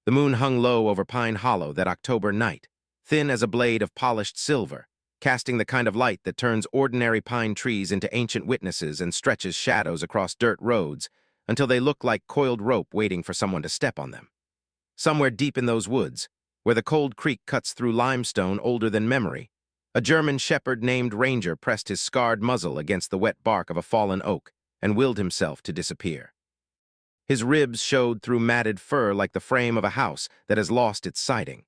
The moon hung low over Pine Hollow that October night, thin as a blade of polished silver, casting the kind of light that turns ordinary pine trees into ancient witnesses and stretches shadows across dirt roads until they look like coiled rope waiting for someone to step on them. Somewhere deep in those woods, where the cold creek cuts through limestone older than memory, a German shepherd named Ranger pressed his scarred muzzle against the wet bark of a fallen oak and willed himself to disappear. His ribs showed through matted fur like the frame of a house that has lost its siding.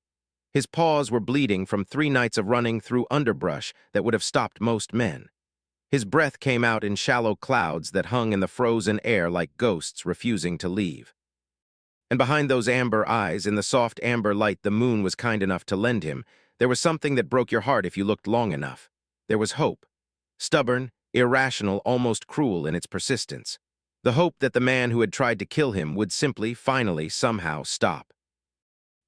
His paws were bleeding from 3 nights of running through underbrush that would have stopped most men. His breath came out in shallow clouds that hung in the frozen air like ghosts refusing to leave. And behind those amber eyes, in the soft amber light the moon was kind enough to lend him, there was something that broke your heart if you looked long enough. There was hope. Stubborn, irrational, almost cruel in its persistence. The hope that the man who had tried to kill him would simply, finally, somehow stop.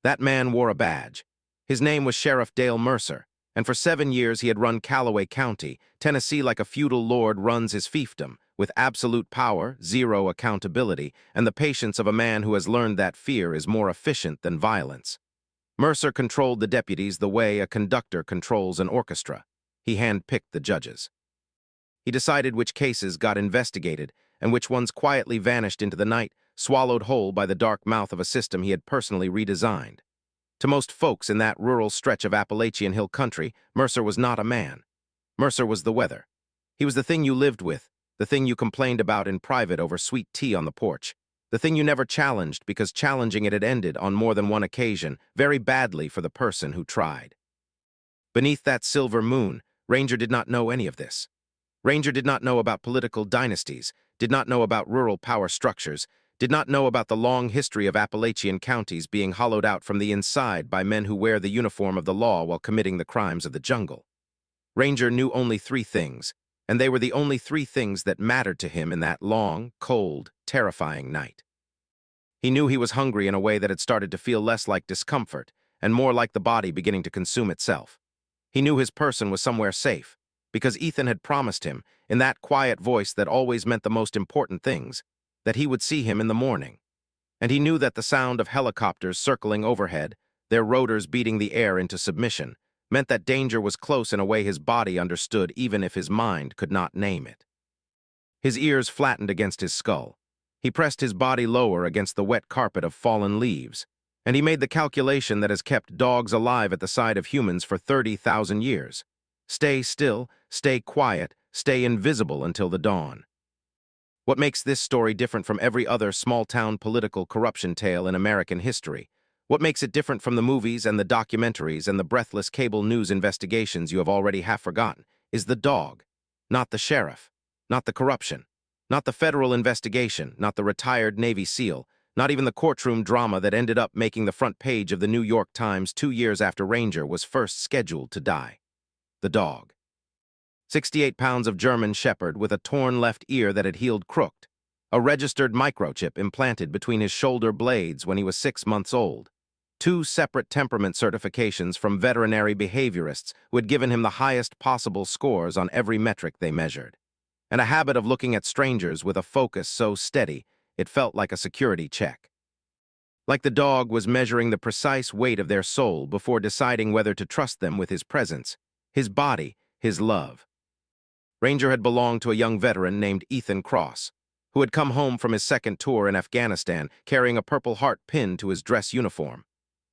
That man wore a badge. His name was Sheriff Dale Mercer, and for 7 years he had run Callaway County, Tennessee, like a feudal lord runs his fiefdom, with absolute power, zero accountability, and the patience of a man who has learned that fear is more efficient than violence. Mercer controlled the deputies the way a conductor controls an orchestra. He handpicked the judges. He decided which cases got investigated and which ones quietly vanished into the night, swallowed whole by the dark mouth of a system he had personally redesigned. To most folks in that rural stretch of Appalachian Hill country, Mercer was not a man. Mercer was the weather. He was the thing you lived with, the thing you complained about in private over sweet tea on the porch, the thing you never challenged because challenging it had ended on more than one occasion, very badly for the person who tried. Beneath that silver moon, Ranger did not know any of this. Ranger did not know about political dynasties, did not know about rural power structures, did not know about the long history of Appalachian counties being hollowed out from the inside by men who wear the uniform of the law while committing the crimes of the jungle. Ranger knew only 3 things, and they were the only 3 things that mattered to him in that long, cold, terrifying night. He knew he was hungry in a way that had started to feel less like discomfort and more like the body beginning to consume itself. He knew his person was somewhere safe, because Ethan had promised him, in that quiet voice that always meant the most important things, that he would see him in the morning. And he knew that the sound of helicopters circling overhead, their rotors beating the air into submission, meant that danger was close in a way his body understood even if his mind could not name it. His ears flattened against his skull. He pressed his body lower against the wet carpet of fallen leaves, and he made the calculation that has kept dogs alive at the side of humans for 30,000 years. Stay still, stay quiet, stay invisible until the dawn. What makes this story different from every other small-town political corruption tale in American history? What makes it different from the movies and the documentaries and the breathless cable news investigations you have already half forgotten is the dog, not the sheriff, not the corruption, not the federal investigation, not the retired Navy SEAL, not even the courtroom drama that ended up making the front page of the New York Times 2 years after Ranger was first scheduled to die. The dog. 68 pounds of German shepherd with a torn left ear that had healed crooked, a registered microchip implanted between his shoulder blades when he was 6 months old, 2 separate temperament certifications from veterinary behaviorists who had given him the highest possible scores on every metric they measured, and a habit of looking at strangers with a focus so steady it felt like a security check. Like the dog was measuring the precise weight of their soul before deciding whether to trust them with his presence, his body, his love. Ranger had belonged to a young veteran named Ethan Cross, who had come home from his second tour in Afghanistan carrying a Purple Heart pin to his dress uniform,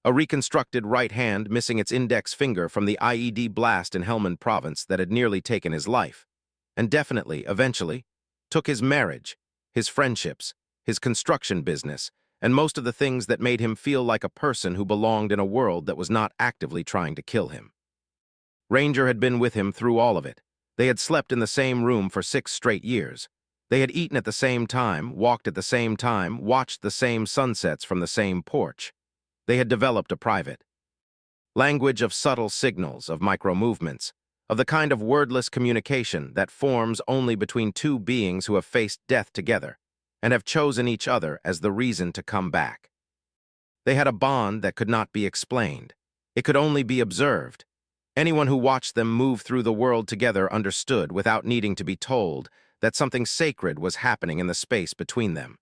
a reconstructed right hand missing its index finger from the IED blast in Helmand Province that had nearly taken his life, and definitely, eventually, took his marriage, his friendships, his construction business, and most of the things that made him feel like a person who belonged in a world that was not actively trying to kill him. Ranger had been with him through all of it. They had slept in the same room for 6 straight years. They had eaten at the same time, walked at the same time, watched the same sunsets from the same porch. They had developed a private language of subtle signals, of micro-movements, of the kind of wordless communication that forms only between 2 beings who have faced death together and have chosen each other as the reason to come back. They had a bond that could not be explained. It could only be observed. Anyone who watched them move through the world together understood, without needing to be told, that something sacred was happening in the space between them.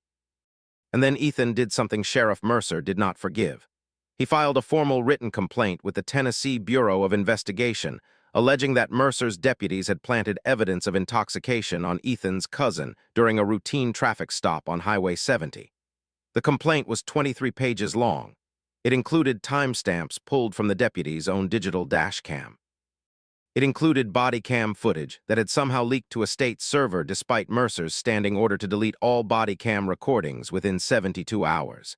And then Ethan did something Sheriff Mercer did not forgive. He filed a formal written complaint with the Tennessee Bureau of Investigation, alleging that Mercer's deputies had planted evidence of intoxication on Ethan's cousin during a routine traffic stop on Highway 70. The complaint was 23 pages long. It included timestamps pulled from the deputy's own digital dash cam. It included body cam footage that had somehow leaked to a state server despite Mercer's standing order to delete all body cam recordings within 72 hours.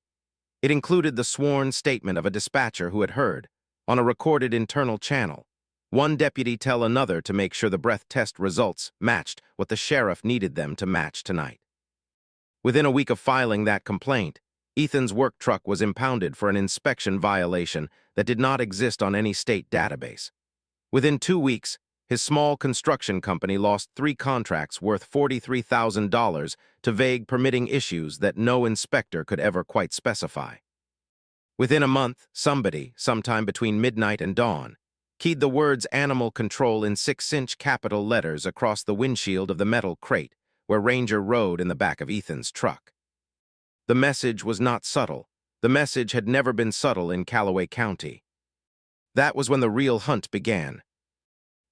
It included the sworn statement of a dispatcher who had heard, on a recorded internal channel, one deputy tell another to make sure the breath test results matched what the sheriff needed them to match tonight. Within a week of filing that complaint, Ethan's work truck was impounded for an inspection violation that did not exist on any state database. Within 2 weeks, his small construction company lost 3 contracts worth $43,000 to vague permitting issues that no inspector could ever quite specify. Within a month, somebody, sometime between midnight and dawn, keyed the words animal control in 6-inch capital letters across the windshield of the metal crate where Ranger rode in the back of Ethan's truck. The message was not subtle. The message had never been subtle in Callaway County. That was when the real hunt began.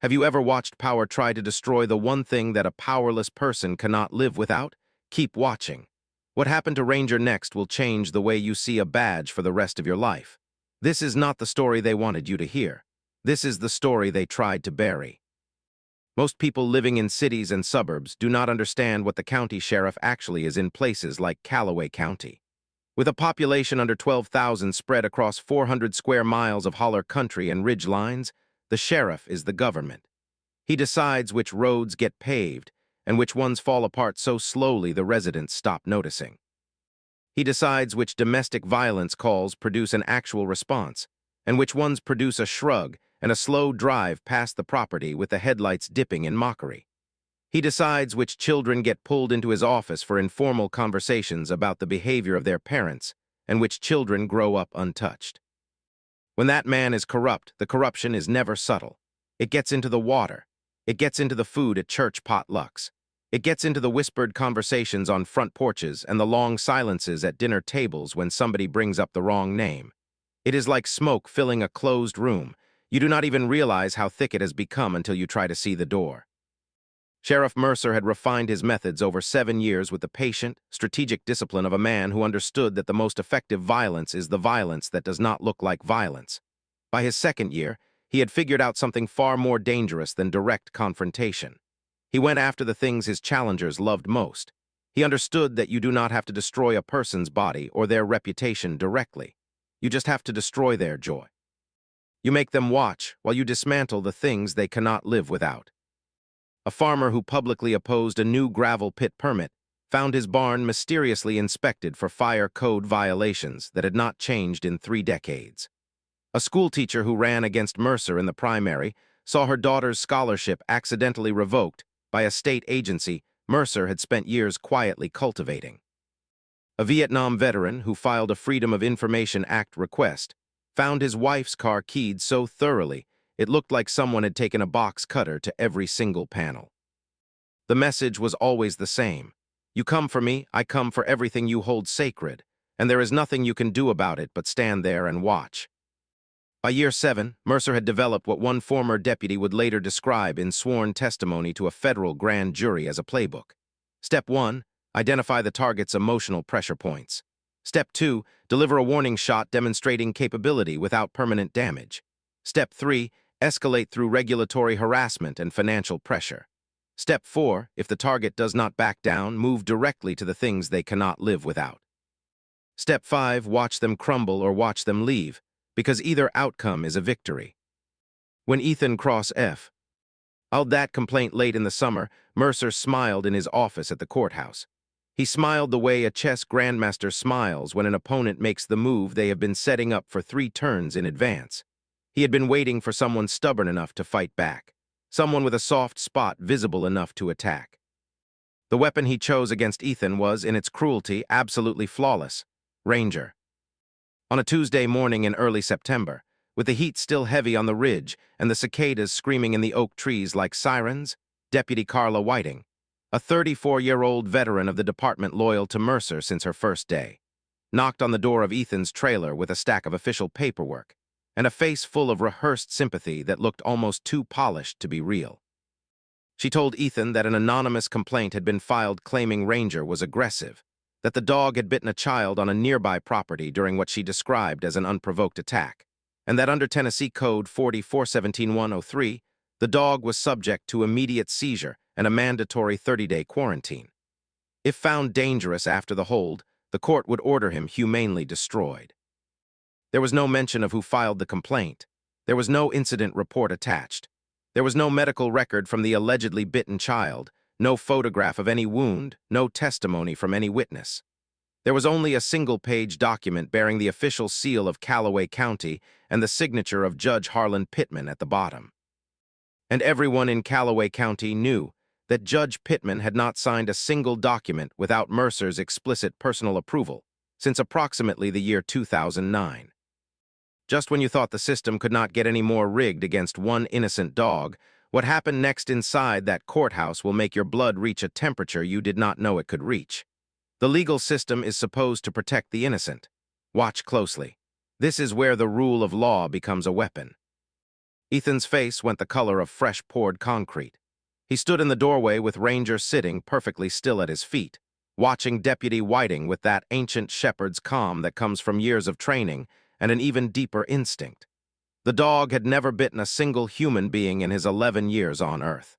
Have you ever watched power try to destroy the one thing that a powerless person cannot live without? Keep watching. What happened to Ranger next will change the way you see a badge for the rest of your life. This is not the story they wanted you to hear. This is the story they tried to bury. Most people living in cities and suburbs do not understand what the county sheriff actually is in places like Callaway County. With a population under 12,000 spread across 400 square miles of holler country and ridge lines, the sheriff is the government. He decides which roads get paved and which ones fall apart so slowly the residents stop noticing. He decides which domestic violence calls produce an actual response and which ones produce a shrug and a slow drive past the property with the headlights dipping in mockery. He decides which children get pulled into his office for informal conversations about the behavior of their parents, and which children grow up untouched. When that man is corrupt, the corruption is never subtle. It gets into the water. It gets into the food at church potlucks. It gets into the whispered conversations on front porches and the long silences at dinner tables when somebody brings up the wrong name. It is like smoke filling a closed room. You do not even realize how thick it has become until you try to see the door. Sheriff Mercer had refined his methods over 7 years with the patient, strategic discipline of a man who understood that the most effective violence is the violence that does not look like violence. By his 2nd year, he had figured out something far more dangerous than direct confrontation. He went after the things his challengers loved most. He understood that you do not have to destroy a person's body or their reputation directly. You just have to destroy their joy. You make them watch while you dismantle the things they cannot live without. A farmer who publicly opposed a new gravel pit permit found his barn mysteriously inspected for fire code violations that had not changed in 3 decades. A schoolteacher who ran against Mercer in the primary saw her daughter's scholarship accidentally revoked by a state agency Mercer had spent years quietly cultivating. A Vietnam veteran who filed a Freedom of Information Act request found his wife's car keyed so thoroughly it looked like someone had taken a box cutter to every single panel. The message was always the same. You come for me, I come for everything you hold sacred, and there is nothing you can do about it but stand there and watch. By year 7, Mercer had developed what one former deputy would later describe in sworn testimony to a federal grand jury as a playbook. Step 1, identify the target's emotional pressure points. Step 2, deliver a warning shot demonstrating capability without permanent damage. Step 3, escalate through regulatory harassment and financial pressure. Step 4, if the target does not back down, move directly to the things they cannot live without. Step 5, watch them crumble or watch them leave, because either outcome is a victory. When Ethan Cross filed that complaint late in the summer, Mercer smiled in his office at the courthouse. He smiled the way a chess grandmaster smiles when an opponent makes the move they have been setting up for 3 turns in advance. He had been waiting for someone stubborn enough to fight back, someone with a soft spot visible enough to attack. The weapon he chose against Ethan was, in its cruelty, absolutely flawless: Ranger. On a Tuesday morning in early September, with the heat still heavy on the ridge and the cicadas screaming in the oak trees like sirens, Deputy Carla Whiting, a 34-year-old veteran of the department loyal to Mercer since her first day, knocked on the door of Ethan's trailer with a stack of official paperwork and a face full of rehearsed sympathy that looked almost too polished to be real. She told Ethan that an anonymous complaint had been filed claiming Ranger was aggressive, that the dog had bitten a child on a nearby property during what she described as an unprovoked attack, and that under Tennessee Code 44-17-103, the dog was subject to immediate seizure and a mandatory 30-day quarantine. If found dangerous after the hold, the court would order him humanely destroyed. There was no mention of who filed the complaint. There was no incident report attached. There was no medical record from the allegedly bitten child, no photograph of any wound, no testimony from any witness. There was only a single-page document bearing the official seal of Callaway County and the signature of Judge Harlan Pittman at the bottom. And everyone in Callaway County knew that Judge Pittman had not signed a single document without Mercer's explicit personal approval since approximately the year 2009. Just when you thought the system could not get any more rigged against one innocent dog, what happened next inside that courthouse will make your blood reach a temperature you did not know it could reach. The legal system is supposed to protect the innocent. Watch closely. This is where the rule of law becomes a weapon. Ethan's face went the color of fresh poured concrete. He stood in the doorway with Ranger sitting perfectly still at his feet, watching Deputy Whiting with that ancient shepherd's calm that comes from years of training and an even deeper instinct. The dog had never bitten a single human being in his 11 years on Earth.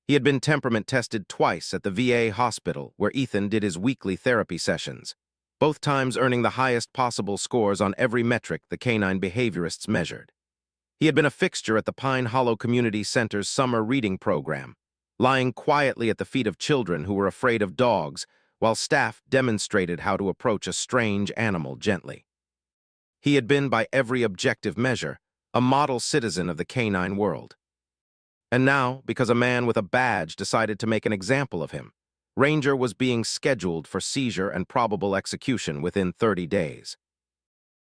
He had been temperament tested twice at the VA hospital where Ethan did his weekly therapy sessions, both times earning the highest possible scores on every metric the canine behaviorists measured. He had been a fixture at the Pine Hollow Community Center's summer reading program, lying quietly at the feet of children who were afraid of dogs while staff demonstrated how to approach a strange animal gently. He had been, by every objective measure, a model citizen of the canine world. And now, because a man with a badge decided to make an example of him, Ranger was being scheduled for seizure and probable execution within 30 days.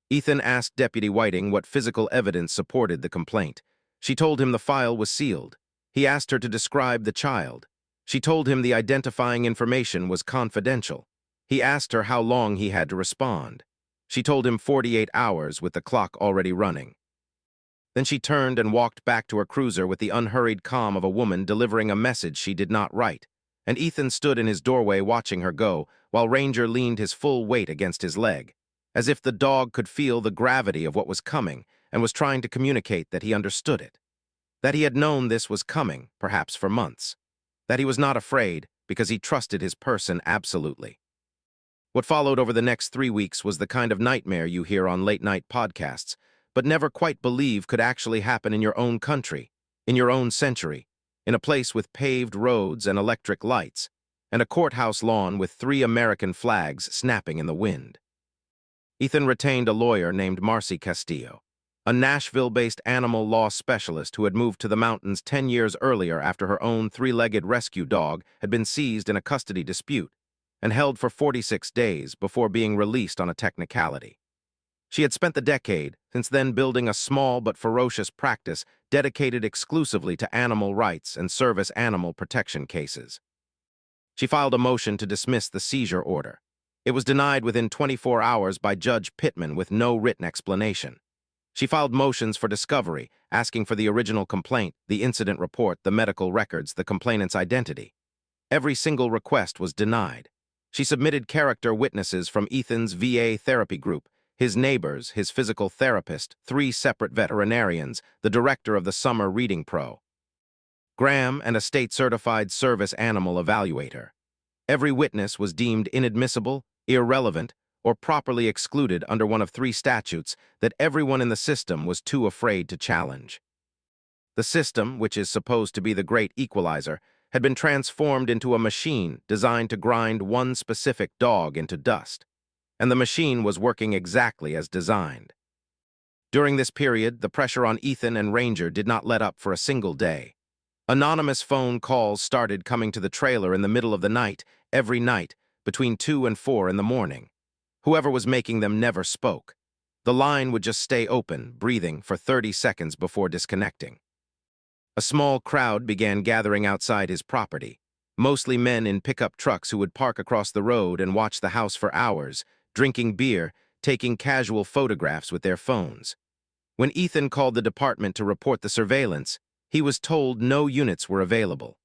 Ethan asked Deputy Whiting what physical evidence supported the complaint. She told him the file was sealed. He asked her to describe the child. She told him the identifying information was confidential. He asked her how long he had to respond. She told him 48 hours with the clock already running. Then she turned and walked back to her cruiser with the unhurried calm of a woman delivering a message she did not write, and Ethan stood in his doorway watching her go while Ranger leaned his full weight against his leg, as if the dog could feel the gravity of what was coming and was trying to communicate that he understood it. That he had known this was coming, perhaps for months. That he was not afraid because he trusted his person absolutely. What followed over the next 3 weeks was the kind of nightmare you hear on late-night podcasts, but never quite believe could actually happen in your own country, in your own century, in a place with paved roads and electric lights, and a courthouse lawn with 3 American flags snapping in the wind. Ethan retained a lawyer named Marcy Castillo, a Nashville-based animal law specialist who had moved to the mountains 10 years earlier after her own 3-legged rescue dog had been seized in a custody dispute and held for 46 days before being released on a technicality. She had spent the decade since then building a small but ferocious practice dedicated exclusively to animal rights and service animal protection cases. She filed a motion to dismiss the seizure order. It was denied within 24 hours by Judge Pittman with no written explanation. She filed motions for discovery, asking for the original complaint, the incident report, the medical records, the complainant's identity. Every single request was denied. She submitted character witnesses from Ethan's VA therapy group, his neighbors, his physical therapist, 3 separate veterinarians, the director of the summer reading program, and a state-certified service animal evaluator. Every witness was deemed inadmissible, irrelevant, or properly excluded under one of 3 statutes that everyone in the system was too afraid to challenge. The system, which is supposed to be the great equalizer, had been transformed into a machine designed to grind one specific dog into dust, and the machine was working exactly as designed. During this period, the pressure on Ethan and Ranger did not let up for a single day. Anonymous phone calls started coming to the trailer in the middle of the night, every night, between 2 and 4 in the morning. Whoever was making them never spoke. The line would just stay open, breathing, for 30 seconds before disconnecting. A small crowd began gathering outside his property. mostly men in pickup trucks who would park across the road and watch the house for hours, drinking beer, taking casual photographs with their phones. When Ethan called the department to report the surveillance, he was told no units were available.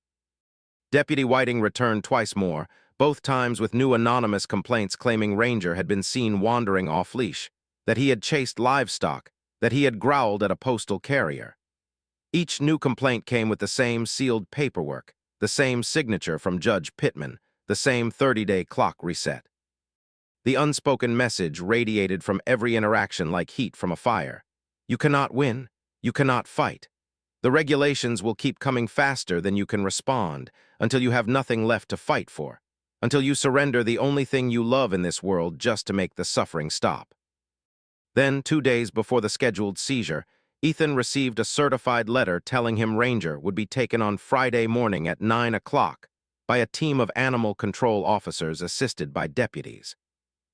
Deputy Whiting returned twice more, both times with new anonymous complaints claiming Ranger had been seen wandering off-leash, that he had chased livestock, that he had growled at a postal carrier. Each new complaint came with the same sealed paperwork, the same signature from Judge Pittman, the same 30-day clock reset. The unspoken message radiated from every interaction like heat from a fire. You cannot win. You cannot fight. The regulations will keep coming faster than you can respond until you have nothing left to fight for, until you surrender the only thing you love in this world just to make the suffering stop. Then, 2 days before the scheduled seizure, Ethan received a certified letter telling him Ranger would be taken on Friday morning at 9 o'clock by a team of animal control officers assisted by deputies.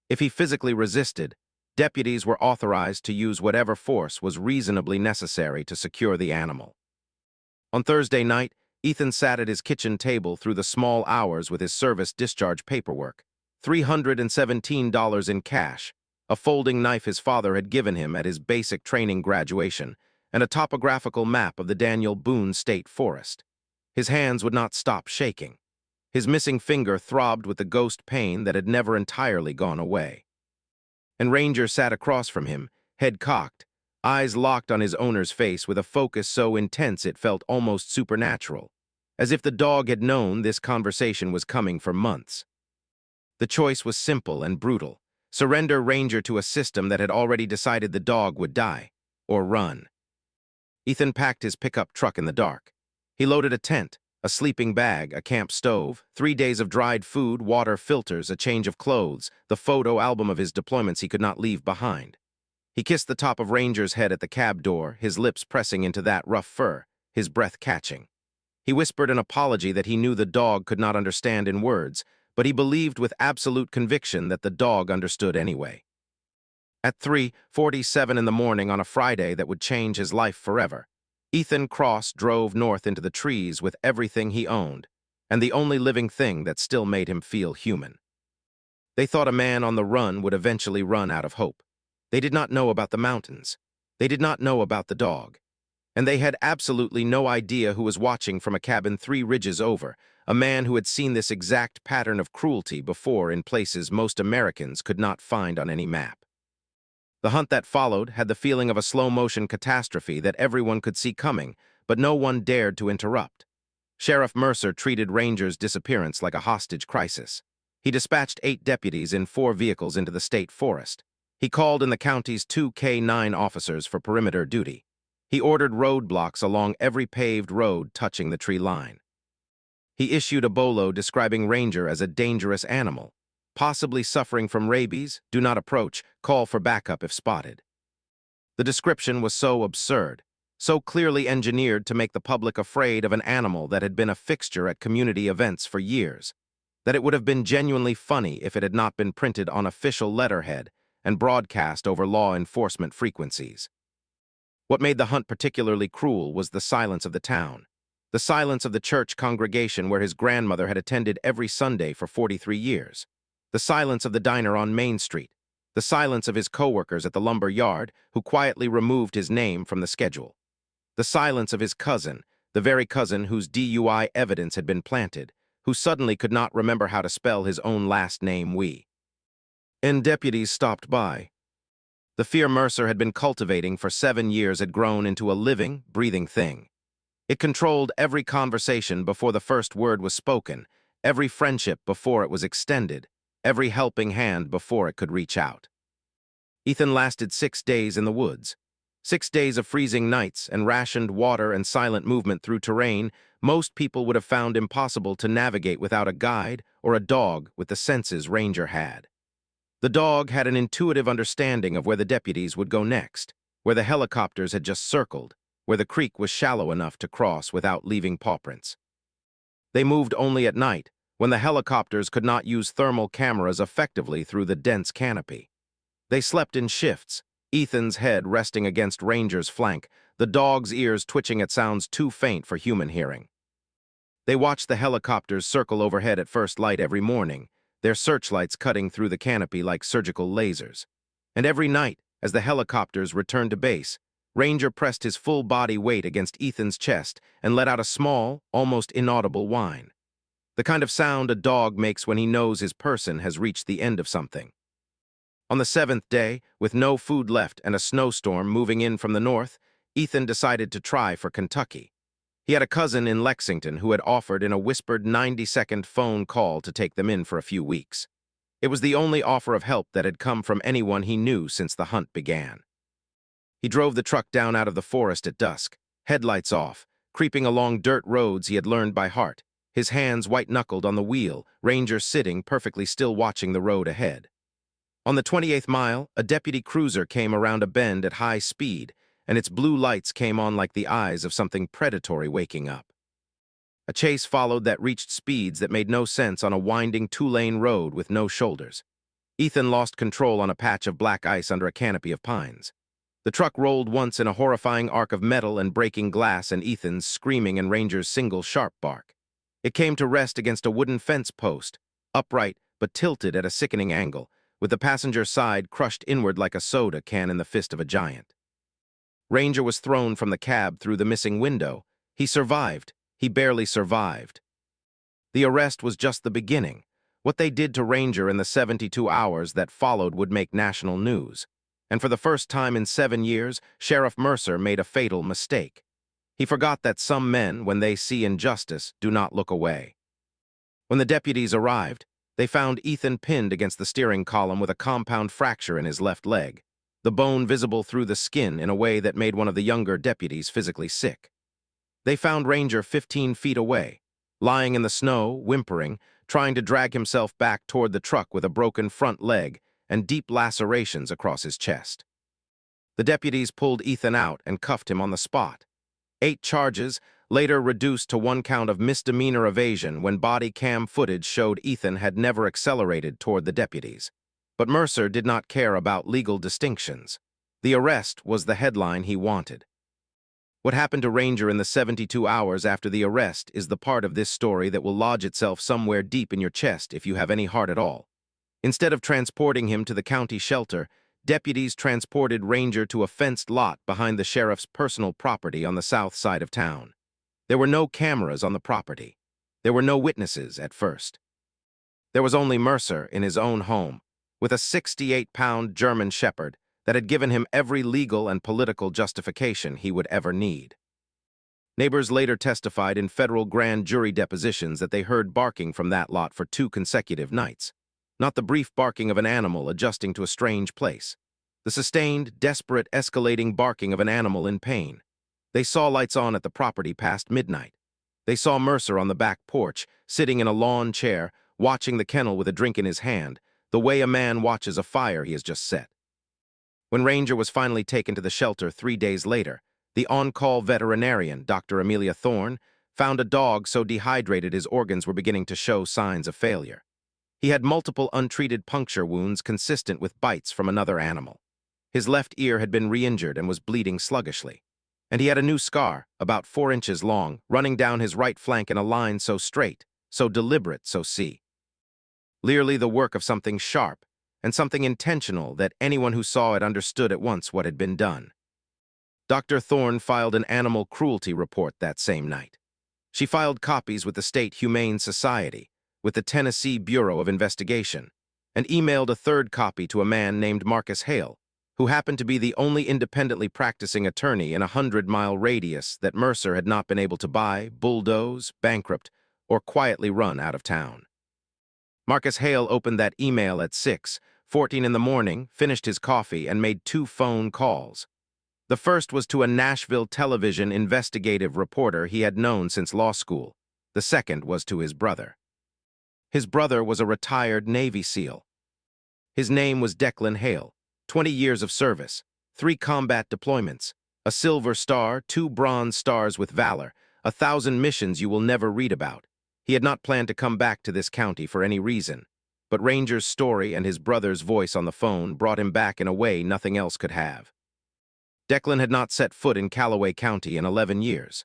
If he physically resisted, deputies were authorized to use whatever force was reasonably necessary to secure the animal. On Thursday night, Ethan sat at his kitchen table through the small hours with his service discharge paperwork, $317 in cash, a folding knife his father had given him at his basic training graduation, and a topographical map of the Daniel Boone State Forest. His hands would not stop shaking. His missing finger throbbed with the ghost pain that had never entirely gone away. And Ranger sat across from him, head cocked, eyes locked on his owner's face with a focus so intense it felt almost supernatural, as if the dog had known this conversation was coming for months. The choice was simple and brutal. Surrender Ranger to a system that had already decided the dog would die, or run. Ethan packed his pickup truck in the dark. He loaded a tent, a sleeping bag, a camp stove, 3 days of dried food, water, filters, a change of clothes, the photo album of his deployments he could not leave behind. He kissed the top of Ranger's head at the cab door, his lips pressing into that rough fur, his breath catching. He whispered an apology that he knew the dog could not understand in words, but he believed with absolute conviction that the dog understood anyway. At 3:47 in the morning on a Friday that would change his life forever, Ethan Cross drove north into the trees with everything he owned, and the only living thing that still made him feel human. They thought a man on the run would eventually run out of hope. They did not know about the mountains. They did not know about the dog. And they had absolutely no idea who was watching from a cabin 3 ridges over, a man who had seen this exact pattern of cruelty before in places most Americans could not find on any map. The hunt that followed had the feeling of a slow-motion catastrophe that everyone could see coming, but no one dared to interrupt. Sheriff Mercer treated Ranger's disappearance like a hostage crisis. He dispatched 8 deputies in 4 vehicles into the state forest. He called in the county's 2 K-9 officers for perimeter duty. He ordered roadblocks along every paved road touching the tree line. He issued a bolo describing Ranger as a dangerous animal, possibly suffering from rabies, do not approach, call for backup if spotted. The description was so absurd, so clearly engineered to make the public afraid of an animal that had been a fixture at community events for years, that it would have been genuinely funny if it had not been printed on official letterhead and broadcast over law enforcement frequencies. What made the hunt particularly cruel was the silence of the town, the silence of the church congregation where his grandmother had attended every Sunday for 43 years, the silence of the diner on Main Street, the silence of his coworkers at the lumber yard who quietly removed his name from the schedule, the silence of his cousin, the very cousin whose DUI evidence had been planted, who suddenly could not remember how to spell his own last name, Wee. And deputies stopped by. The fear Mercer had been cultivating for 7 years had grown into a living, breathing thing. It controlled every conversation before the first word was spoken, every friendship before it was extended, every helping hand before it could reach out. Ethan lasted 6 days in the woods. 6 days of freezing nights and rationed water and silent movement through terrain most people would have found impossible to navigate without a guide or a dog with the senses Ranger had. The dog had an intuitive understanding of where the deputies would go next, where the helicopters had just circled, where the creek was shallow enough to cross without leaving pawprints. They moved only at night, when the helicopters could not use thermal cameras effectively through the dense canopy. They slept in shifts, Ethan's head resting against Ranger's flank, the dog's ears twitching at sounds too faint for human hearing. They watched the helicopters circle overhead at first light every morning, their searchlights cutting through the canopy like surgical lasers. And every night, as the helicopters returned to base, Ranger pressed his full body weight against Ethan's chest and let out a small, almost inaudible whine. The kind of sound a dog makes when he knows his person has reached the end of something. On the seventh day, with no food left and a snowstorm moving in from the north, Ethan decided to try for Kentucky. He had a cousin in Lexington who had offered in a whispered 90-second phone call to take them in for a few weeks. It was the only offer of help that had come from anyone he knew since the hunt began. He drove the truck down out of the forest at dusk, headlights off, creeping along dirt roads he had learned by heart, his hands white-knuckled on the wheel, Ranger sitting perfectly still watching the road ahead. On the 28th mile, a deputy cruiser came around a bend at high speed, and its blue lights came on like the eyes of something predatory waking up. A chase followed that reached speeds that made no sense on a winding two-lane road with no shoulders. Ethan lost control on a patch of black ice under a canopy of pines. The truck rolled once in a horrifying arc of metal and breaking glass and Ethan's screaming and Ranger's single sharp bark. It came to rest against a wooden fence post, upright but tilted at a sickening angle, with the passenger side crushed inward like a soda can in the fist of a giant. Ranger was thrown from the cab through the missing window. He survived. He barely survived. The arrest was just the beginning. What they did to Ranger in the 72 hours that followed would make national news. And for the first time in 7 years, Sheriff Mercer made a fatal mistake. He forgot that some men, when they see injustice, do not look away. When the deputies arrived, they found Ethan pinned against the steering column with a compound fracture in his left leg, the bone visible through the skin in a way that made one of the younger deputies physically sick. They found Ranger 15 feet away, lying in the snow, whimpering, trying to drag himself back toward the truck with a broken front leg and deep lacerations across his chest. The deputies pulled Ethan out and cuffed him on the spot. 8 charges, later reduced to 1 count of misdemeanor evasion when body cam footage showed Ethan had never accelerated toward the deputies. But Mercer did not care about legal distinctions. The arrest was the headline he wanted. What happened to Ranger in the 72 hours after the arrest is the part of this story that will lodge itself somewhere deep in your chest if you have any heart at all. Instead of transporting him to the county shelter, deputies transported Ranger to a fenced lot behind the sheriff's personal property on the south side of town. There were no cameras on the property. There were no witnesses at first. There was only Mercer in his own home, with a 68-pound German shepherd that had given him every legal and political justification he would ever need. Neighbors later testified in federal grand jury depositions that they heard barking from that lot for 2 consecutive nights. Not the brief barking of an animal adjusting to a strange place. The sustained, desperate, escalating barking of an animal in pain. They saw lights on at the property past midnight. They saw Mercer on the back porch, sitting in a lawn chair, watching the kennel with a drink in his hand, the way a man watches a fire he has just set. When Ranger was finally taken to the shelter 3 days later, the on-call veterinarian, Dr. Amelia Thorne, found a dog so dehydrated his organs were beginning to show signs of failure. He had multiple untreated puncture wounds consistent with bites from another animal. His left ear had been re-injured and was bleeding sluggishly. And he had a new scar, about 4 inches long, running down his right flank in a line so straight, so deliberate, so clearly the work of something sharp, and something intentional that anyone who saw it understood at once what had been done. Dr. Thorne filed an animal cruelty report that same night. She filed copies with the State Humane Society, with the Tennessee Bureau of Investigation, and emailed a 3rd copy to a man named Marcus Hale, who happened to be the only independently practicing attorney in a 100-mile radius that Mercer had not been able to buy, bulldoze, bankrupt, or quietly run out of town. Marcus Hale opened that email at 6:14 in the morning, finished his coffee, and made 2 phone calls. The first was to a Nashville television investigative reporter he had known since law school. The second was to his brother. His brother was a retired Navy SEAL. His name was Declan Hale, 20 years of service, 3 combat deployments, a Silver Star, 2 Bronze Stars with Valor, 1,000 missions you will never read about. He had not planned to come back to this county for any reason, but Ranger's story and his brother's voice on the phone brought him back in a way nothing else could have. Declan had not set foot in Callaway County in 11 years.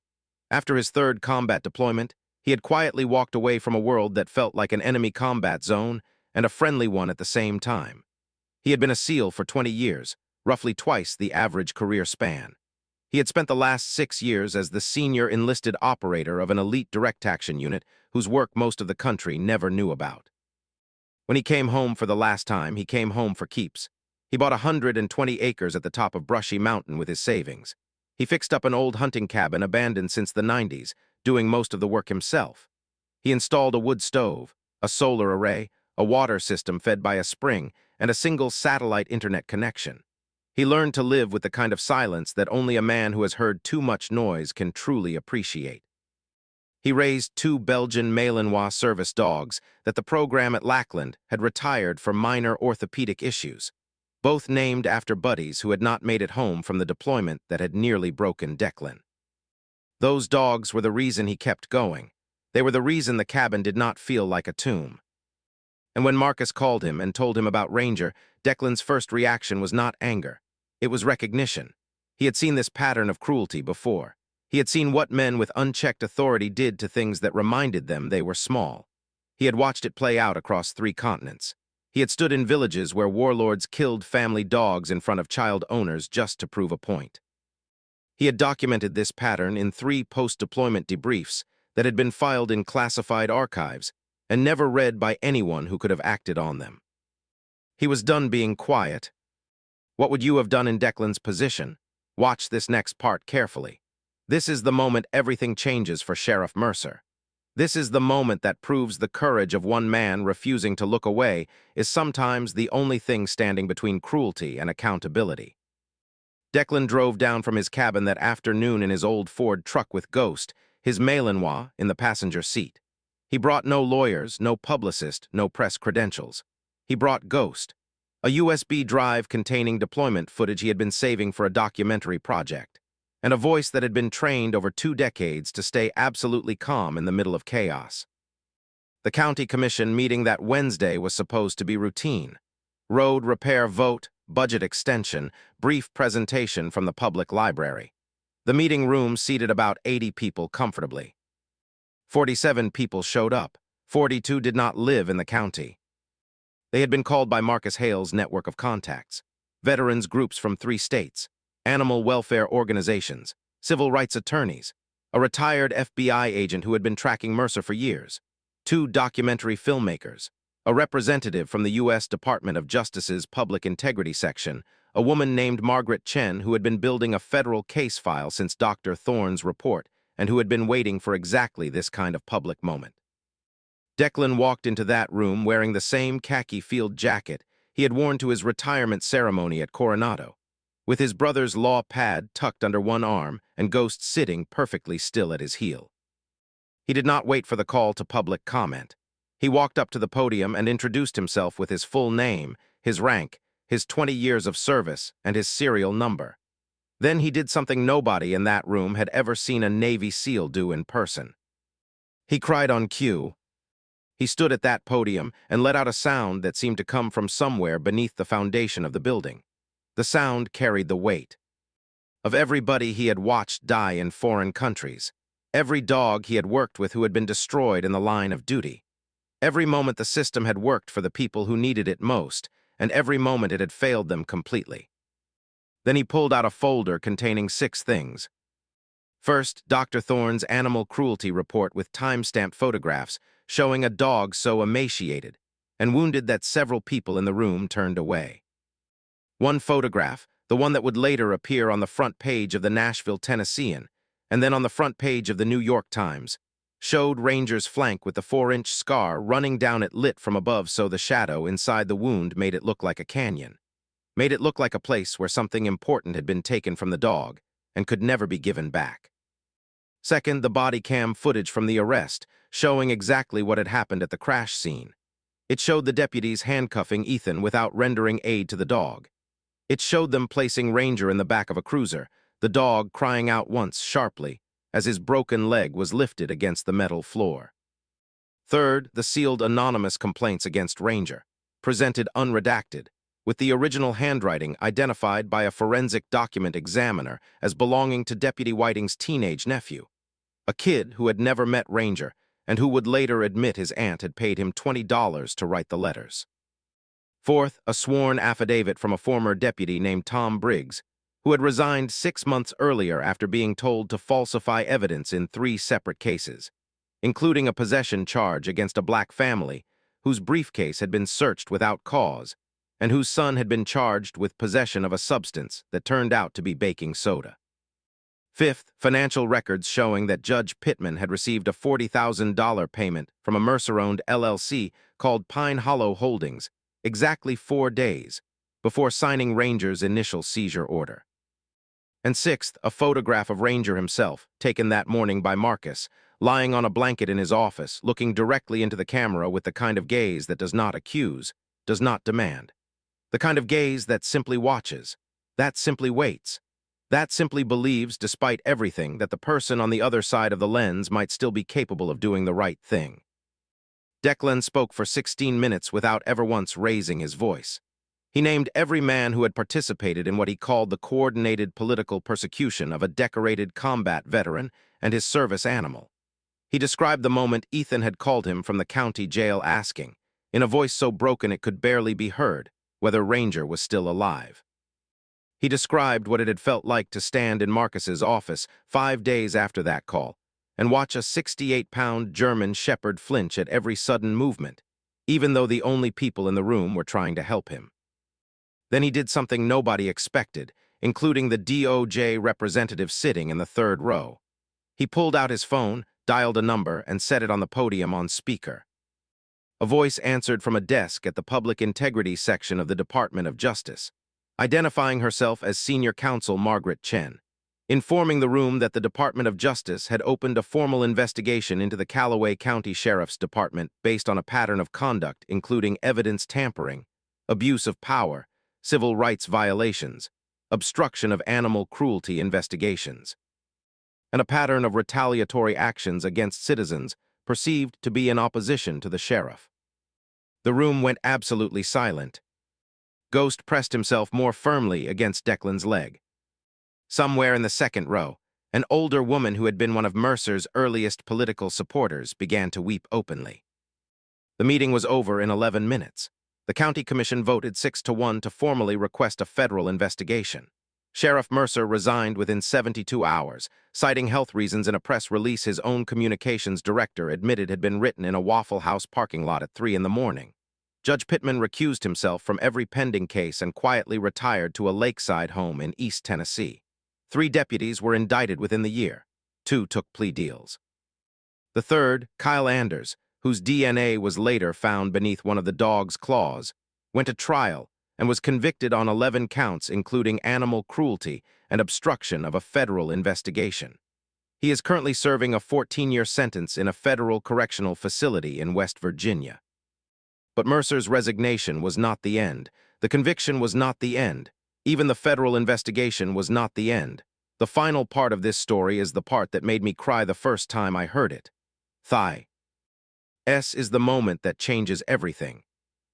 After his 3rd combat deployment, He had quietly walked away from a world that felt like an enemy combat zone and a friendly one at the same time. He had been a SEAL for 20 years, roughly twice the average career span. He had spent the last 6 years as the senior enlisted operator of an elite direct action unit whose work most of the country never knew about. When he came home for the last time, he came home for keeps. He bought 120 acres at the top of Brushy Mountain with his savings. He fixed up an old hunting cabin abandoned since the 90s, doing most of the work himself. He installed a wood stove, a solar array, a water system fed by a spring, and a single satellite internet connection. He learned to live with the kind of silence that only a man who has heard too much noise can truly appreciate. He raised 2 Belgian Malinois service dogs that the program at Lackland had retired for minor orthopedic issues, both named after buddies who had not made it home from the deployment that had nearly broken Declan. Those dogs were the reason he kept going. They were the reason the cabin did not feel like a tomb. And when Marcus called him and told him about Ranger, Declan's first reaction was not anger. It was recognition. He had seen this pattern of cruelty before. He had seen what men with unchecked authority did to things that reminded them they were small. He had watched it play out across 3 continents. He had stood in villages where warlords killed family dogs in front of child owners just to prove a point. He had documented this pattern in 3 post-deployment debriefs that had been filed in classified archives and never read by anyone who could have acted on them. He was done being quiet. What would you have done in Declan's position? Watch this next part carefully. This is the moment everything changes for Sheriff Mercer. This is the moment that proves the courage of one man refusing to look away is sometimes the only thing standing between cruelty and accountability. Declan drove down from his cabin that afternoon in his old Ford truck with Ghost, his Malinois, in the passenger seat. He brought no lawyers, no publicist, no press credentials. He brought Ghost, a USB drive containing deployment footage he had been saving for a documentary project, and a voice that had been trained over 2 decades to stay absolutely calm in the middle of chaos. The county commission meeting that Wednesday was supposed to be routine. Road repair vote, budget extension, brief presentation from the public library. The meeting room seated about 80 people comfortably. 47 people showed up. 42 did not live in the county. They had been called by Marcus Hale's network of contacts. Veterans groups from 3 states, animal welfare organizations, civil rights attorneys, a retired FBI agent who had been tracking Mercer for years, 2 documentary filmmakers, a representative from the U.S. Department of Justice's Public Integrity Section, a woman named Margaret Chen who had been building a federal case file since Dr. Thorne's report and who had been waiting for exactly this kind of public moment. Declan walked into that room wearing the same khaki field jacket he had worn to his retirement ceremony at Coronado, with his brother's law pad tucked under one arm and Ghost sitting perfectly still at his heel. He did not wait for the call to public comment. He walked up to the podium and introduced himself with his full name, his rank, his 20 years of service, and his serial number. Then he did something nobody in that room had ever seen a Navy SEAL do in person. He cried on cue. He stood at that podium and let out a sound that seemed to come from somewhere beneath the foundation of the building. The sound carried the weight of everybody he had watched die in foreign countries, every dog he had worked with who had been destroyed in the line of duty, every moment the system had worked for the people who needed it most, and every moment it had failed them completely. Then he pulled out a folder containing 6 things. First, Dr. Thorne's animal cruelty report with time-stamped photographs showing a dog so emaciated and wounded that several people in the room turned away. One photograph, the one that would later appear on the front page of the Nashville Tennessean, and then on the front page of the New York Times, showed Ranger's flank with the 4-inch scar running down it lit from above so the shadow inside the wound made it look like a canyon, made it look like a place where something important had been taken from the dog and could never be given back. Second, the body cam footage from the arrest, showing exactly what had happened at the crash scene. It showed the deputies handcuffing Ethan without rendering aid to the dog. It showed them placing Ranger in the back of a cruiser, the dog crying out once sharply as his broken leg was lifted against the metal floor. Third, the sealed anonymous complaints against Ranger, presented unredacted, with the original handwriting identified by a forensic document examiner as belonging to Deputy Whiting's teenage nephew, a kid who had never met Ranger and who would later admit his aunt had paid him $20 to write the letters. Fourth, a sworn affidavit from a former deputy named Tom Briggs, who had resigned 6 months earlier after being told to falsify evidence in 3 separate cases, including a possession charge against a black family whose briefcase had been searched without cause and whose son had been charged with possession of a substance that turned out to be baking soda. Fifth, financial records showing that Judge Pittman had received a $40,000 payment from a Mercer-owned LLC called Pine Hollow Holdings exactly 4 days before signing Ranger's initial seizure order. And sixth, a photograph of Ranger himself, taken that morning by Marcus, lying on a blanket in his office, looking directly into the camera with the kind of gaze that does not accuse, does not demand. The kind of gaze that simply watches, that simply waits, that simply believes, despite everything, that the person on the other side of the lens might still be capable of doing the right thing. Declan spoke for 16 minutes without ever once raising his voice. He named every man who had participated in what he called the coordinated political persecution of a decorated combat veteran and his service animal. He described the moment Ethan had called him from the county jail asking, in a voice so broken it could barely be heard, whether Ranger was still alive. He described what it had felt like to stand in Marcus's office 5 days after that call and watch a 68-pound German shepherd flinch at every sudden movement, even though the only people in the room were trying to help him. Then he did something nobody expected, including the DOJ representative sitting in the 3rd row. He pulled out his phone, dialed a number, and set it on the podium on speaker. A voice answered from a desk at the Public Integrity section of the Department of Justice, identifying herself as Senior Counsel Margaret Chen, informing the room that the Department of Justice had opened a formal investigation into the Callaway County Sheriff's Department based on a pattern of conduct including evidence tampering, abuse of power, civil rights violations, obstruction of animal cruelty investigations, and a pattern of retaliatory actions against citizens perceived to be in opposition to the sheriff. The room went absolutely silent. Ghost pressed himself more firmly against Declan's leg. Somewhere in the 2nd row, an older woman who had been one of Mercer's earliest political supporters began to weep openly. The meeting was over in 11 minutes. The county commission voted 6-1 to formally request a federal investigation. Sheriff Mercer resigned within 72 hours, citing health reasons in a press release his own communications director admitted had been written in a Waffle House parking lot at 3 in the morning. Judge Pittman recused himself from every pending case and quietly retired to a lakeside home in East Tennessee. 3 deputies were indicted within the year. 2 took plea deals. The third, Kyle Anders, whose DNA was later found beneath one of the dog's claws, went to trial and was convicted on 11 counts including animal cruelty and obstruction of a federal investigation. He is currently serving a 14-year sentence in a federal correctional facility in West Virginia. But Mercer's resignation was not the end. The conviction was not the end. Even the federal investigation was not the end. The final part of this story is the part that made me cry the first time I heard it. S is the moment that changes everything.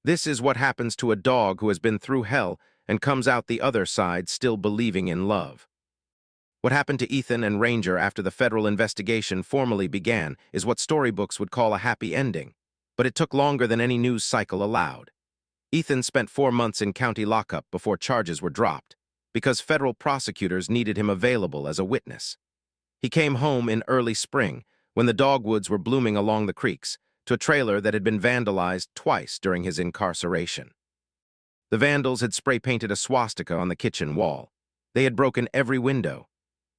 This is what happens to a dog who has been through hell and comes out the other side still believing in love. What happened to Ethan and Ranger after the federal investigation formally began is what storybooks would call a happy ending, but it took longer than any news cycle allowed. Ethan spent 4 months in county lockup before charges were dropped, because federal prosecutors needed him available as a witness. He came home in early spring, when the dogwoods were blooming along the creeks, to a trailer that had been vandalized twice during his incarceration. The vandals had spray-painted a swastika on the kitchen wall. They had broken every window.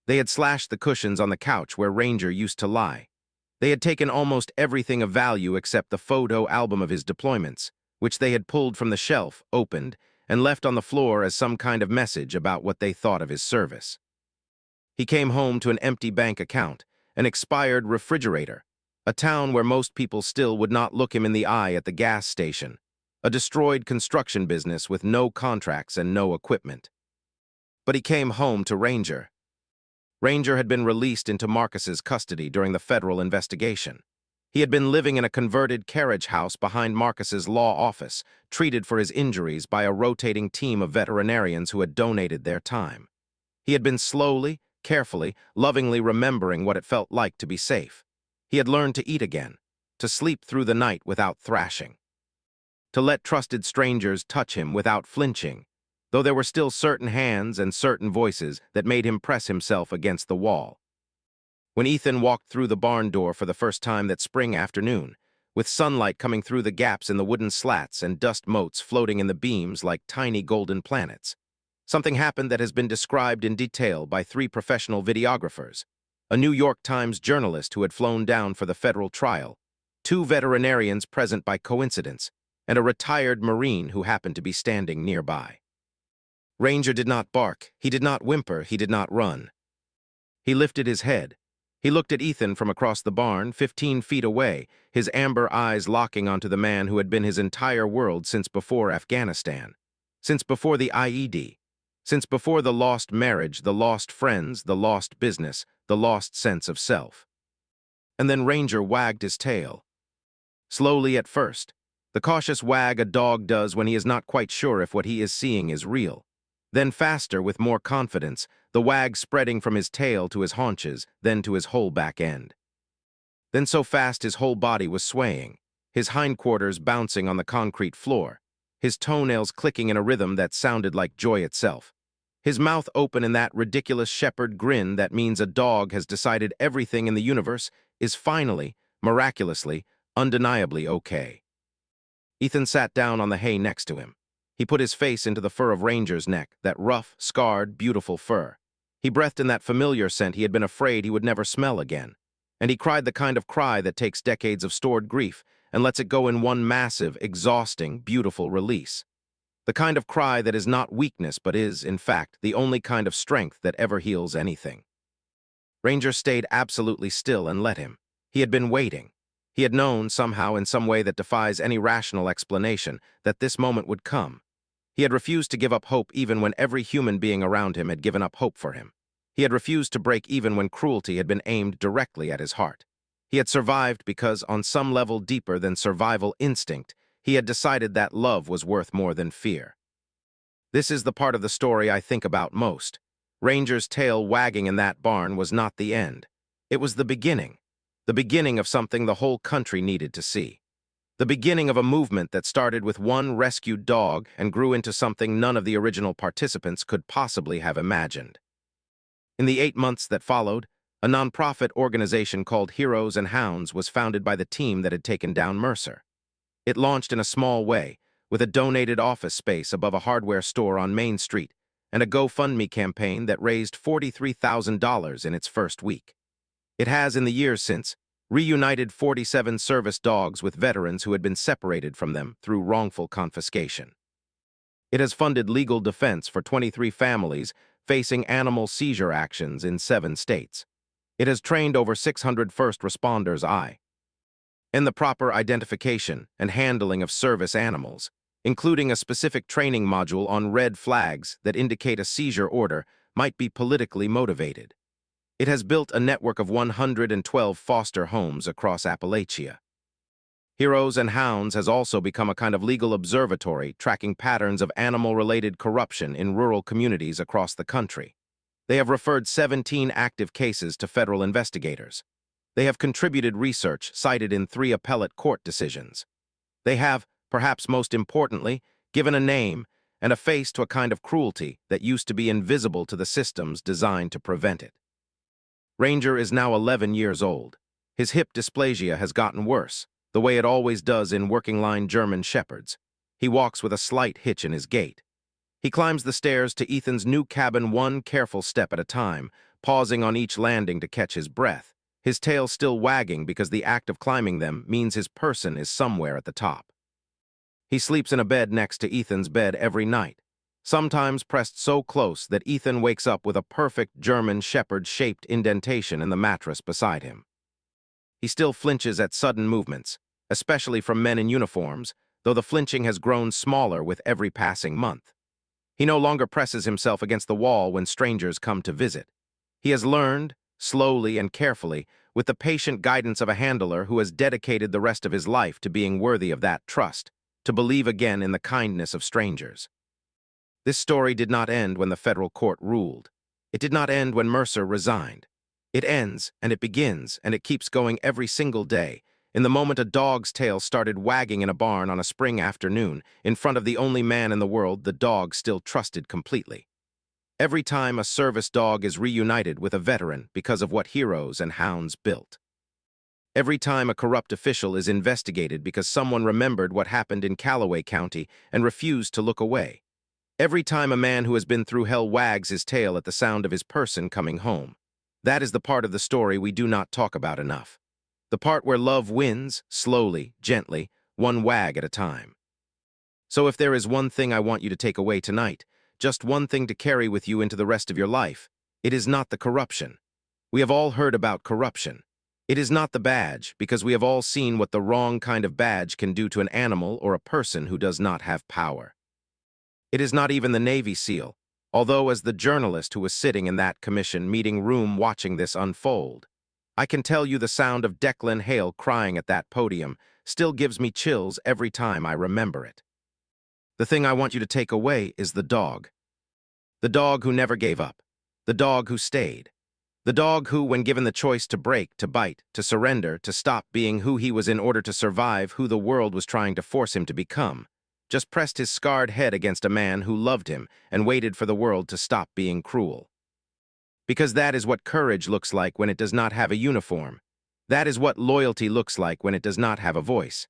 They had slashed the cushions on the couch where Ranger used to lie. They had taken almost everything of value except the photo album of his deployments, which they had pulled from the shelf, opened, and left on the floor as some kind of message about what they thought of his service. He came home to an empty bank account, an expired refrigerator, a town where most people still would not look him in the eye at the gas station, a destroyed construction business with no contracts and no equipment. But he came home to Ranger. Ranger had been released into Marcus's custody during the federal investigation. He had been living in a converted carriage house behind Marcus's law office, treated for his injuries by a rotating team of veterinarians who had donated their time. He had been slowly, carefully, lovingly remembering what it felt like to be safe. He had learned to eat again, to sleep through the night without thrashing, to let trusted strangers touch him without flinching, though there were still certain hands and certain voices that made him press himself against the wall. When Ethan walked through the barn door for the first time that spring afternoon, with sunlight coming through the gaps in the wooden slats and dust motes floating in the beams like tiny golden planets, something happened that has been described in detail by 3 professional videographers, a New York Times journalist who had flown down for the federal trial, 2 veterinarians present by coincidence, and a retired Marine who happened to be standing nearby. Ranger did not bark, he did not whimper, he did not run. He lifted his head. He looked at Ethan from across the barn, 15 feet away, his amber eyes locking onto the man who had been his entire world since before Afghanistan, since before the IED, since before the lost marriage, the lost friends, the lost business, the lost sense of self. And then Ranger wagged his tail. Slowly at first, the cautious wag a dog does when he is not quite sure if what he is seeing is real. Then faster, with more confidence, the wag spreading from his tail to his haunches, then to his whole back end. Then so fast his whole body was swaying, his hindquarters bouncing on the concrete floor, his toenails clicking in a rhythm that sounded like joy itself, his mouth open in that ridiculous shepherd grin that means a dog has decided everything in the universe is finally, miraculously, undeniably okay. Ethan sat down on the hay next to him. He put his face into the fur of Ranger's neck, that rough, scarred, beautiful fur. He breathed in that familiar scent he had been afraid he would never smell again. And he cried the kind of cry that takes decades of stored grief and lets it go in one massive, exhausting, beautiful release. The kind of cry that is not weakness but is, in fact, the only kind of strength that ever heals anything. Ranger stayed absolutely still and let him. He had been waiting. He had known, somehow, in some way that defies any rational explanation, that this moment would come. He had refused to give up hope even when every human being around him had given up hope for him. He had refused to break even when cruelty had been aimed directly at his heart. He had survived because, on some level deeper than survival instinct, he had decided that love was worth more than fear. This is the part of the story I think about most. Ranger's tail wagging in that barn was not the end. It was the beginning of something the whole country needed to see. The beginning of a movement that started with one rescued dog and grew into something none of the original participants could possibly have imagined. In the 8 months that followed, a nonprofit organization called Heroes and Hounds was founded by the team that had taken down Mercer. It launched in a small way, with a donated office space above a hardware store on Main Street and a GoFundMe campaign that raised $43,000 in its first week. It has, in the years since, reunited 47 service dogs with veterans who had been separated from them through wrongful confiscation. It has funded legal defense for 23 families facing animal seizure actions in 7 states. It has trained over 600 first responders in the proper identification and handling of service animals, including a specific training module on red flags that indicate a seizure order might be politically motivated. It has built a network of 112 foster homes across Appalachia. Heroes and Hounds has also become a kind of legal observatory tracking patterns of animal-related corruption in rural communities across the country. They have referred 17 active cases to federal investigators. They have contributed research cited in 3 appellate court decisions. They have, perhaps most importantly, given a name and a face to a kind of cruelty that used to be invisible to the systems designed to prevent it. Ranger is now 11 years old. His hip dysplasia has gotten worse, the way it always does in working-line German shepherds. He walks with a slight hitch in his gait. He climbs the stairs to Ethan's new cabin one careful step at a time, pausing on each landing to catch his breath, his tail still wagging because the act of climbing them means his person is somewhere at the top. He sleeps in a bed next to Ethan's bed every night, sometimes pressed so close that Ethan wakes up with a perfect German shepherd-shaped indentation in the mattress beside him. He still flinches at sudden movements, especially from men in uniforms, though the flinching has grown smaller with every passing month. He no longer presses himself against the wall when strangers come to visit. He has learned, slowly and carefully, with the patient guidance of a handler who has dedicated the rest of his life to being worthy of that trust, to believe again in the kindness of strangers. This story did not end when the federal court ruled. It did not end when Mercer resigned. It ends, and it begins, and it keeps going every single day. In the moment a dog's tail started wagging in a barn on a spring afternoon, in front of the only man in the world the dog still trusted completely. Every time a service dog is reunited with a veteran because of what heroes and hounds built. Every time a corrupt official is investigated because someone remembered what happened in Callaway County and refused to look away. Every time a man who has been through hell wags his tail at the sound of his person coming home. That is the part of the story we do not talk about enough. The part where love wins, slowly, gently, one wag at a time. So if there is one thing I want you to take away tonight, just one thing to carry with you into the rest of your life, it is not the corruption. We have all heard about corruption. It is not the badge, because we have all seen what the wrong kind of badge can do to an animal or a person who does not have power. It is not even the Navy SEAL, although as the journalist who was sitting in that commission meeting room watching this unfold, I can tell you the sound of Declan Hale crying at that podium still gives me chills every time I remember it. The thing I want you to take away is the dog. The dog who never gave up. The dog who stayed. The dog who, when given the choice to break, to bite, to surrender, to stop being who he was in order to survive who the world was trying to force him to become, just pressed his scarred head against a man who loved him and waited for the world to stop being cruel. Because that is what courage looks like when it does not have a uniform. That is what loyalty looks like when it does not have a voice.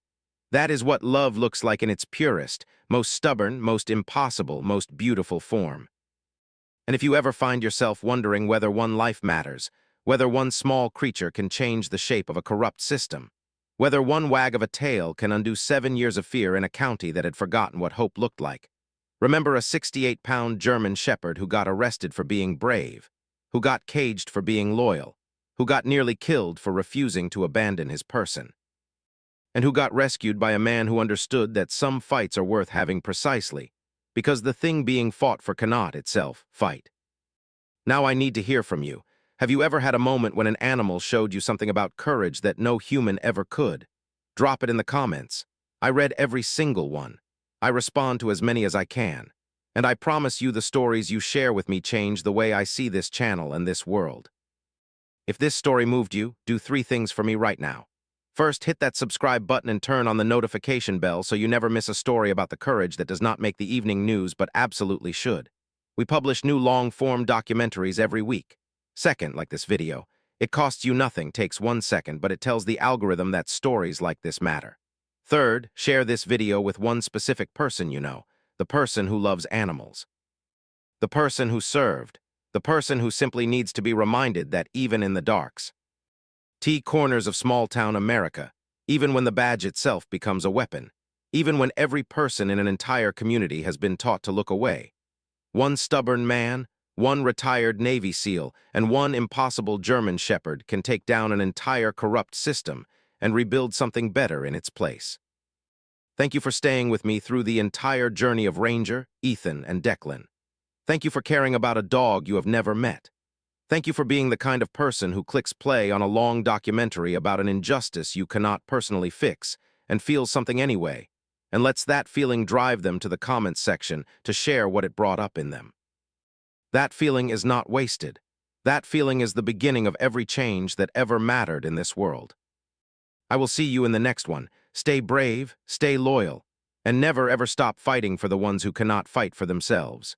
That is what love looks like in its purest, most stubborn, most impossible, most beautiful form. And if you ever find yourself wondering whether one life matters, whether one small creature can change the shape of a corrupt system, whether one wag of a tail can undo 7 years of fear in a county that had forgotten what hope looked like, remember a 68-pound German shepherd who got arrested for being brave, who got caged for being loyal, who got nearly killed for refusing to abandon his person, and who got rescued by a man who understood that some fights are worth having precisely because the thing being fought for cannot itself fight. Now I need to hear from you. Have you ever had a moment when an animal showed you something about courage that no human ever could? Drop it in the comments. I read every single one. I respond to as many as I can. And I promise you the stories you share with me change the way I see this channel and this world. If this story moved you, do 3 things for me right now. First, hit that subscribe button and turn on the notification bell so you never miss a story about the courage that does not make the evening news but absolutely should. We publish new long-form documentaries every week. Second, like this video, it costs you nothing, takes 1 second, but it tells the algorithm that stories like this matter. Third, share this video with one specific person you know, the person who loves animals. The person who served. The person who simply needs to be reminded that even in the darks, corners of small-town America, even when the badge itself becomes a weapon, even when every person in an entire community has been taught to look away. One stubborn man, one retired Navy SEAL, and one impossible German shepherd can take down an entire corrupt system and rebuild something better in its place. Thank you for staying with me through the entire journey of Ranger, Ethan, and Declan. Thank you for caring about a dog you have never met. Thank you for being the kind of person who clicks play on a long documentary about an injustice you cannot personally fix and feels something anyway, and lets that feeling drive them to the comments section to share what it brought up in them. That feeling is not wasted. That feeling is the beginning of every change that ever mattered in this world. I will see you in the next one. Stay brave, stay loyal, and never ever stop fighting for the ones who cannot fight for themselves.